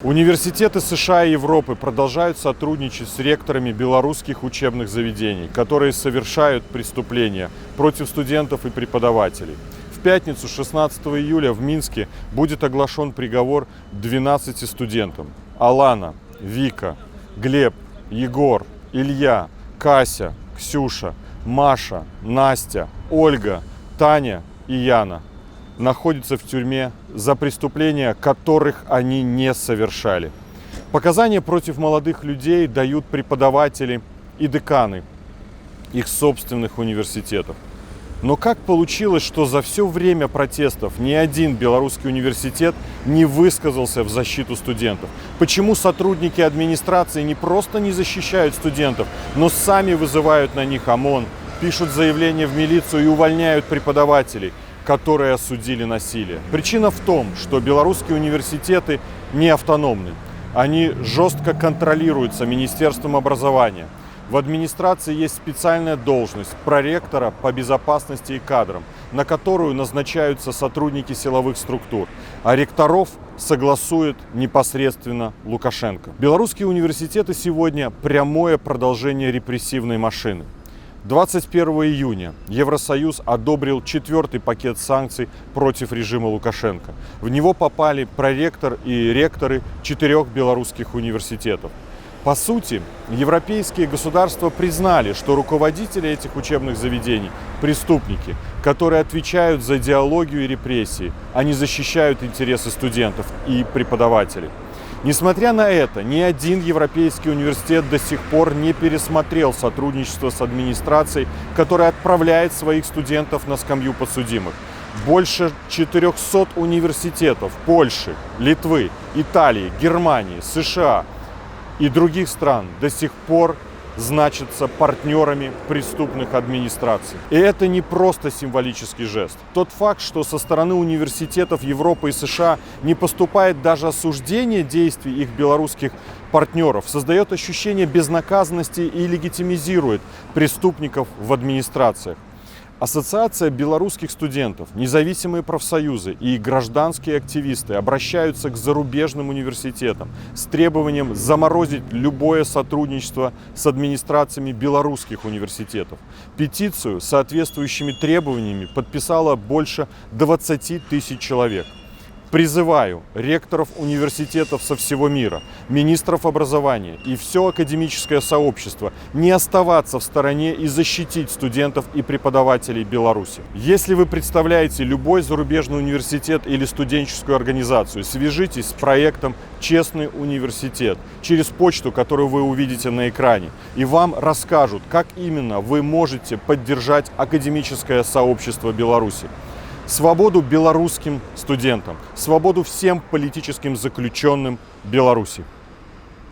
Университеты США и Европы продолжают сотрудничать с ректорами белорусских учебных заведений, которые совершают преступления против студентов и преподавателей. В пятницу, 16 июля, в Минске будет оглашен приговор 12 студентам. Алана, Вика, Глеб, Егор, Илья, Кася, Ксюша, Маша, Настя, Ольга, Таня и Яна находятся в тюрьме за преступления, которых они не совершали. Показания против молодых людей дают преподаватели и деканы их собственных университетов. Но как получилось, что за все время протестов ни один белорусский университет не высказался в защиту студентов? Почему сотрудники администрации не просто не защищают студентов, но сами вызывают на них ОМОН, пишут заявления в милицию и увольняют преподавателей, которые осудили насилие? Причина в том, что белорусские университеты не автономны. Они жестко контролируются Министерством образования. В администрации есть специальная должность проректора по безопасности и кадрам, на которую назначаются сотрудники силовых структур, а ректоров согласует непосредственно Лукашенко. Белорусские университеты сегодня прямое продолжение репрессивной машины. 21 июня Евросоюз одобрил 4-й пакет санкций против режима Лукашенко. В него попали проректор и ректоры 4 белорусских университетов. По сути, европейские государства признали, что руководители этих учебных заведений – преступники, которые отвечают за идеологию и репрессии, а не защищают интересы студентов и преподавателей. Несмотря на это, ни один европейский университет до сих пор не пересмотрел сотрудничество с администрацией, которая отправляет своих студентов на скамью подсудимых. Больше 400 университетов Польши, Литвы, Италии, Германии, США и других стран до сих пор значатся партнерами преступных администраций. И это не просто символический жест. Тот факт, что со стороны университетов Европы и США не поступает даже осуждение действий их белорусских партнеров, создает ощущение безнаказанности и легитимизирует преступников в администрациях. Ассоциация белорусских студентов, независимые профсоюзы и гражданские активисты обращаются к зарубежным университетам с требованием заморозить любое сотрудничество с администрациями белорусских университетов. Петицию с соответствующими требованиями подписало больше 20 тысяч человек. Призываю ректоров университетов со всего мира, министров образования и все академическое сообщество не оставаться в стороне и защитить студентов и преподавателей Беларуси. Если вы представляете любой зарубежный университет или студенческую организацию, свяжитесь с проектом «Честный университет» через почту, которую вы увидите на экране, и вам расскажут, как именно вы можете поддержать академическое сообщество Беларуси. Свободу белорусским студентам, свободу всем политическим заключенным Беларуси.